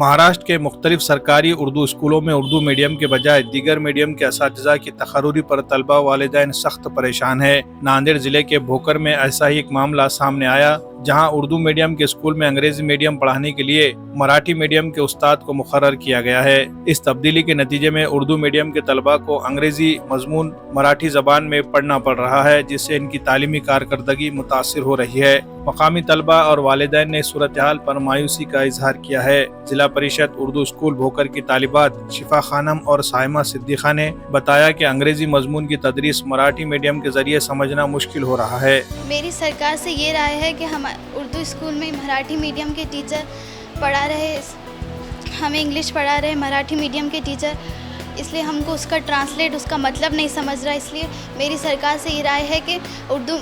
महाराष्ट्र के मुख्तलिफ सरकारी उर्दू स्कूलों में उर्दू मीडियम के बजाय दीगर मीडियम के असातिज़ा की तकर्रुरी पर तलबा वालिदैन सख्त परेशान है। नांदेड़ जिले के भोकर में ऐसा ही एक मामला सामने आया, जहां उर्दू मीडियम के स्कूल में अंग्रेजी मीडियम पढ़ाने के लिए मराठी मीडियम के उस्ताद को मुकर्रर किया गया है। इस तब्दीली के नतीजे में उर्दू मीडियम के तलबा को अंग्रेजी मजमून मराठी जबान में पढ़ना पड़ रहा है, जिससे इनकी तालीमी कारकर्दगी मुतासिर हो रही है। मकामी तलबा और वालिदैन ने सूरत हाल पर मायूसी का इजहार किया है। जिला परिषद उर्दू स्कूल भोकर की तालिबात शिफा खानम और साइमा सिद्दीक़ा ने बताया कि अंग्रेजी मजमून की तदरीस मराठी मीडियम के जरिए समझना मुश्किल हो रहा है। मेरी सरकार से ये राय है कि हम उर्दू स्कूल में मराठी मीडियम के टीचर पढ़ा रहे, हमें इंग्लिश पढ़ा रहे मराठी मीडियम के टीचर, इसलिए हमको उसका ट्रांसलेट, उसका मतलब नहीं समझ रहा। इसलिए मेरी सरकार से ये राय है कि उर्दू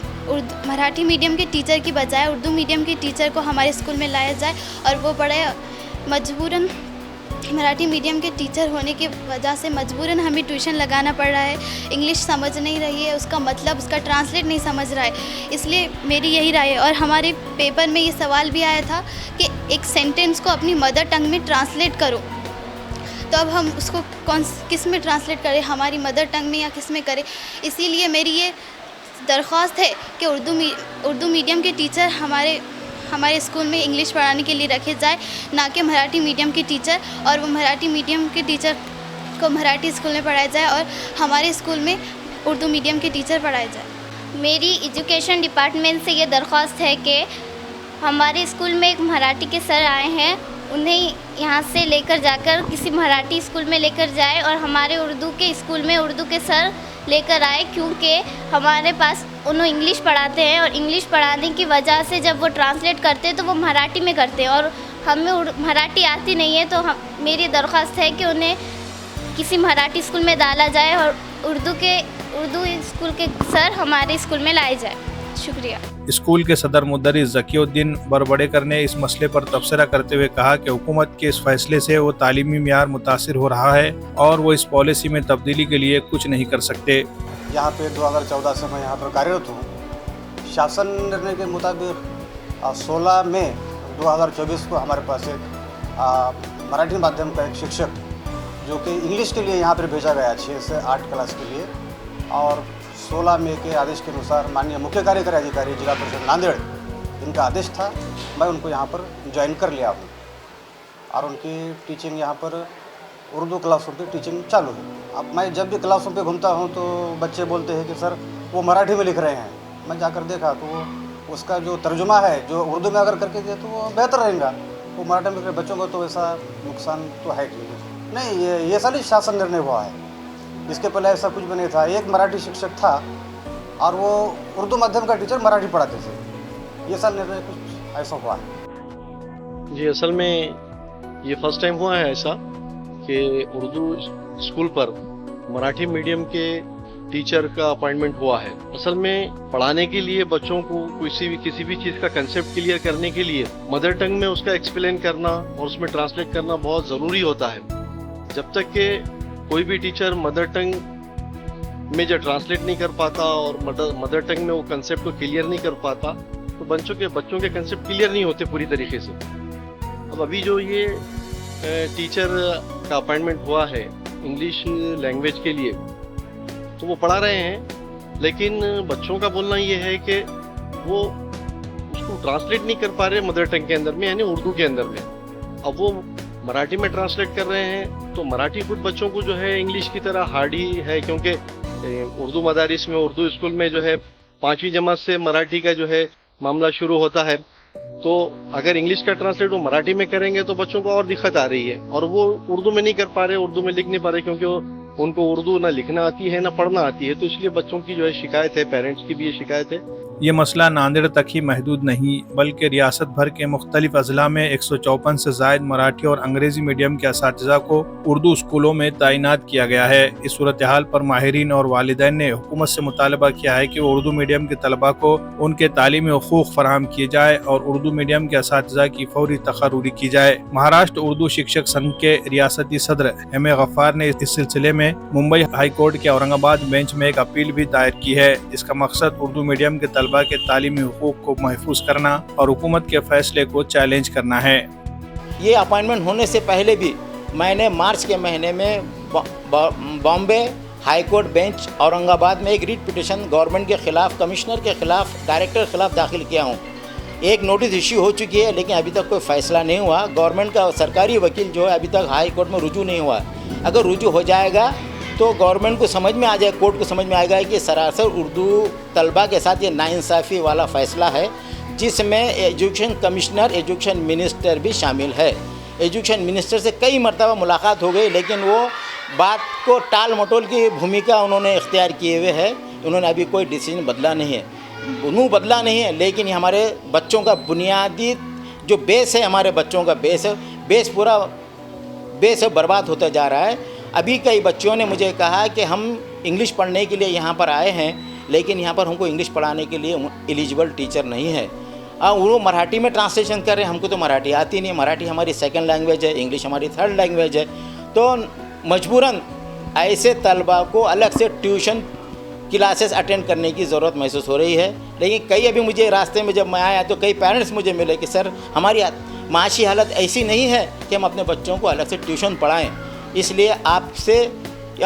मराठी मीडियम के टीचर की बजाय उर्दू मीडियम के टीचर को हमारे स्कूल में लाया जाए और वो पढ़े। मजबूरन मराठी मीडियम के टीचर होने की वजह से मजबूरन हमें ट्यूशन लगाना पड़ रहा है। इंग्लिश समझ नहीं रही है, उसका मतलब, उसका ट्रांसलेट नहीं समझ रहा है, इसलिए मेरी यही राय है। और हमारे पेपर में ये सवाल भी आया था कि एक सेंटेंस को अपनी मदर टंग में ट्रांसलेट करो, तो अब हम उसको किस में ट्रांसलेट करें, हमारी मदर टंग में या किस में करें। इसीलिए मेरी ये दरख्वास्त है कि उर्दू मीडियम के टीचर हमारे स्कूल में इंग्लिश पढ़ाने के लिए रखे जाए, ना कि मराठी मीडियम के टीचर, और वो मराठी मीडियम के टीचर को मराठी स्कूल में पढ़ाया जाए और हमारे स्कूल में उर्दू मीडियम के टीचर पढ़ाए जाए। मेरी एजुकेशन डिपार्टमेंट से ये दरख्वास्त है कि हमारे स्कूल में एक मराठी के सर आए हैं, उन्हें यहाँ से लेकर जाकर किसी मराठी स्कूल में लेकर जाए और हमारे उर्दू के स्कूल में उर्दू के सर लेकर आए, क्योंकि हमारे पास उन्हें इंग्लिश पढ़ाते हैं और इंग्लिश पढ़ाने की वजह से जब वो ट्रांसलेट करते हैं तो वो मराठी में करते हैं और हमें मराठी आती नहीं है। तो मेरी दरख्वास्त है कि उन्हें किसी मराठी स्कूल में डाला जाए और उर्दू स्कूल के सर हमारे स्कूल में लाए जाए। शुक्रिया। स्कूल के सदर मुदर्रिस ज़कीउद्दीन बरबड़ेकर ने इस मसले पर तबसरा करते हुए कहा कि हुकूमत के इस फैसले से वो तालीमी मियार मुतासिर हो रहा है और वो इस पॉलिसी में तब्दीली के लिए कुछ नहीं कर सकते। यहाँ पे 2014 से मैं यहाँ पर कार्यरत हूँ। शासन निर्णय के मुताबिक 16 मई 2024 को हमारे पास एक मराठी माध्यम का एक शिक्षक जो कि इंग्लिश के लिए यहाँ पर भेजा गया 6 से 8 क्लास के लिए, और 16 मई के आदेश के अनुसार माननीय मुख्य कार्यकारी अधिकारी जिला परिषद नांदेड़, इनका आदेश था, मैं उनको यहाँ पर ज्वाइन कर लिया हूँ और उनकी टीचिंग यहाँ पर उर्दू क्लासों पे टीचिंग चालू है। अब मैं जब भी क्लासों पे घूमता हूँ तो बच्चे बोलते हैं कि सर वो मराठी में लिख रहे हैं। मैं जाकर देखा तो वो उसका जो तर्जुमा है जो उर्दू में अगर करके दिए तो वो बेहतर रहेगा। वो मराठी में बच्चों को तो ऐसा नुकसान तो है नहीं। ये सारी शासन निर्णय हुआ है, इसके पहले ऐसा कुछ भी नहीं था। एक मराठी शिक्षक था और वो उर्दू माध्यम का टीचर मराठी पढ़ाते थे। ये साल निर्णय कुछ ऐसा हुआ है। जी, असल में ये फर्स्ट टाइम हुआ है ऐसा कि उर्दू स्कूल पर मराठी मीडियम के टीचर का अपॉइंटमेंट हुआ है। असल में पढ़ाने के लिए बच्चों को किसी भी चीज़ का कंसेप्ट क्लियर करने के लिए मदर टंग में उसका एक्सप्लेन करना और उसमें ट्रांसलेट करना बहुत ज़रूरी होता है। जब तक कि कोई भी टीचर मदर टंग में जब ट्रांसलेट नहीं कर पाता और मदर टंग में वो कंसेप्ट को क्लियर नहीं कर पाता तो बच्चों के कंसेप्ट क्लियर नहीं होते पूरी तरीके से। अब अभी जो ये टीचर का अपॉइंटमेंट हुआ है इंग्लिश लैंग्वेज के लिए, तो वो पढ़ा रहे हैं, लेकिन बच्चों का बोलना ये है कि वो उसको ट्रांसलेट नहीं कर पा रहे मदर टंग के अंदर में, यानी उर्दू के अंदर में। अब वो मराठी में ट्रांसलेट कर रहे हैं तो मराठी कुछ बच्चों को जो है इंग्लिश की तरह हार्ड ही है, क्योंकि उर्दू मदारिस में उर्दू स्कूल में जो है 5वीं जमात से मराठी का जो है मामला शुरू होता है। तो अगर इंग्लिश का ट्रांसलेट वो मराठी में करेंगे तो बच्चों को और दिक्कत आ रही है और वो उर्दू में नहीं कर पा रहे, उर्दू में लिख नहीं पा रहे, क्योंकि उनको उर्दू ना लिखना आती है ना पढ़ना आती है। तो इसलिए बच्चों की जो है शिकायत है, पेरेंट्स की भी ये शिकायत है। ये मसला नांदेड़ तक ही महदूद नहीं बल्कि रियासत भर के मुख्तलिफ अजला में 154 से जायद मराठी और अंग्रेजी मीडियम के असातिज़ा को उर्दू स्कूलों में तैनात किया गया है। इस सूरत हाल पर माहिरीन और वालिदैन ने हुकूमत से मुतालबा किया है कि वो उर्दू मीडियम के तलबा को उनके तालीमी हुकूक फराहम किए जाए और उर्दू मीडियम के असातिज़ा की फौरी तकर्रुरी की जाए। महाराष्ट्र उर्दू शिक्षक संघ के रियासती सदर एम ए गफ्फार ने इस सिलसिले में मुंबई हाई कोर्ट के औरंगाबाद बेंच में एक अपील भी दायर की है, जिसका मकसद उर्दू मीडियम के तलबा के तालीमी हुकूक को महफूज करना और हुकूमत के फैसले को चैलेंज करना है। ये अपॉइंटमेंट होने से पहले भी मैंने मार्च के महीने में Bombay high court bench Aurangabad में एक रिट पिटिशन गवर्नमेंट के ख़िलाफ़, कमिश्नर के ख़िलाफ़, डायरेक्टर के ख़िलाफ़ दाखिल किया हूँ। एक नोटिस इश्यू हो चुकी है लेकिन अभी तक कोई फ़ैसला नहीं हुआ। गवर्नमेंट का सरकारी वकील जो है अभी तक हाई कोर्ट में रुजू नहीं हुआ। अगर रुजू हो जाएगा तो गवर्नमेंट को समझ में आ जाए, कोर्ट को समझ में आएगा कि सरासर उर्दू तलबा के साथ ये नाइंसाफ़ी वाला फ़ैसला है, जिसमें एजुकेशन कमिश्नर, एजुकेशन मिनिस्टर भी शामिल है। एजुकेशन मिनिस्टर से कई मरतबा मुलाकात हो गई लेकिन वो बात को टाल मटोल की भूमिका उन्होंने इख्तियार किए हुए है। उन्होंने अभी कोई डिसीजन बदला नहीं है, उन्होंने बदला नहीं है, लेकिन ये हमारे बच्चों का बुनियादी जो बेस है, हमारे बच्चों का बेस पूरा बेस बर्बाद होता जा रहा है। अभी कई बच्चों ने मुझे कहा कि हम इंग्लिश पढ़ने के लिए यहाँ पर आए हैं लेकिन यहाँ पर हमको इंग्लिश पढ़ाने के लिए एलिजिबल टीचर नहीं है। वो मराठी में ट्रांसलेशन कर रहे हैं, हमको तो मराठी आती नहीं है, मराठी हमारी सेकंड लैंग्वेज है, इंग्लिश हमारी थर्ड लैंग्वेज है। तो मजबूरन ऐसे तलबा को अलग से ट्यूशन क्लासेस अटेंड करने की ज़रूरत महसूस हो रही है। लेकिन कई अभी मुझे रास्ते में जब मैं आया तो कई पेरेंट्स मुझे मिले कि सर हमारी माशी हालत ऐसी नहीं है कि हम अपने बच्चों को अलग से ट्यूशन पढ़ाएं, इसलिए आपसे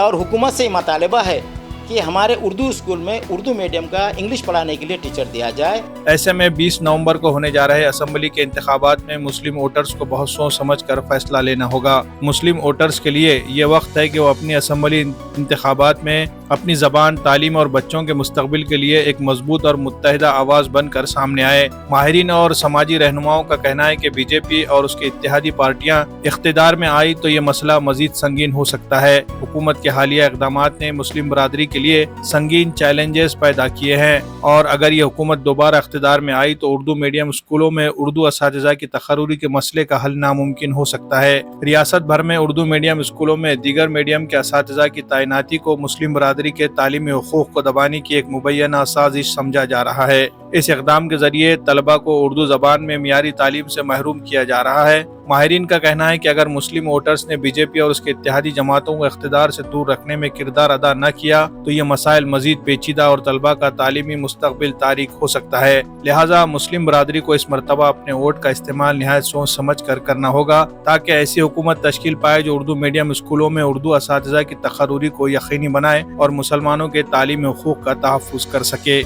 और हुकूमत से मुतालबा है कि हमारे उर्दू स्कूल में उर्दू मीडियम का इंग्लिश पढ़ाने के लिए टीचर दिया जाए। ऐसे में 20 नवंबर को होने जा रहे असेंबली के इंतखाबात में मुस्लिम वोटर्स को बहुत सोच समझ कर फैसला लेना होगा। मुस्लिम वोटर्स के लिए ये वक्त है कि वो अपनी असेंबली इंतखाबात में अपनी ज़बान, तालीम और बच्चों के मुस्तकबिल के लिए एक मजबूत और मुत्तहिदा आवाज़ बनकर सामने आए। माहिरीन और समाजी रहनुमाओं का कहना है कि बीजेपी और उसके इत्तेहादी पार्टियां इख्तिदार में आई तो ये मसला मजीद संगीन हो सकता है। हुकूमत के हालिया इक़दामात ने मुस्लिम बरादरी के लिए संगीन चैलेंजेस पैदा किए हैं और अगर ये हुकूमत दोबारा इख्तिदार में आई तो उर्दू मीडियम स्कूलों में उर्दू असातिज़ा की तखर्रुरी के मसले का हल नामुमकिन हो सकता है। रियासत भर में उर्दू मीडियम स्कूलों में दीगर मीडियम के असातिज़ा की तैनाती को मुस्लिम बरादरी के तालीमी हुकूक को दबाने की एक मुबैना साजिश समझा जा रहा है। इस इक़दाम के जरिए तलबा को उर्दू ज़बान में मियारी तालीम से महरूम किया जा रहा है। माहिरीन का कहना है कि अगर मुस्लिम वोटर्स ने बीजेपी और उसके इत्तेहादी जमातों को इख्तिदार से दूर रखने में किरदार अदा न किया तो ये मसाइल मजीद पेचीदा और तलबा का तालीमी मुस्तकबिल तारीख हो सकता है। लिहाजा मुस्लिम बरादरी को इस मरतबा अपने वोट का इस्तेमाल निहायत सोच समझ कर करना होगा ताकि ऐसी हुकूमत तश्कील पाए जो उर्दू मीडियम स्कूलों में उर्दू असातिज़ा की तखर्रुरी को यकीनी बनाए और मुसलमानों के तालीमी हुकूक का तहफ़्फ़ुज़ कर सके।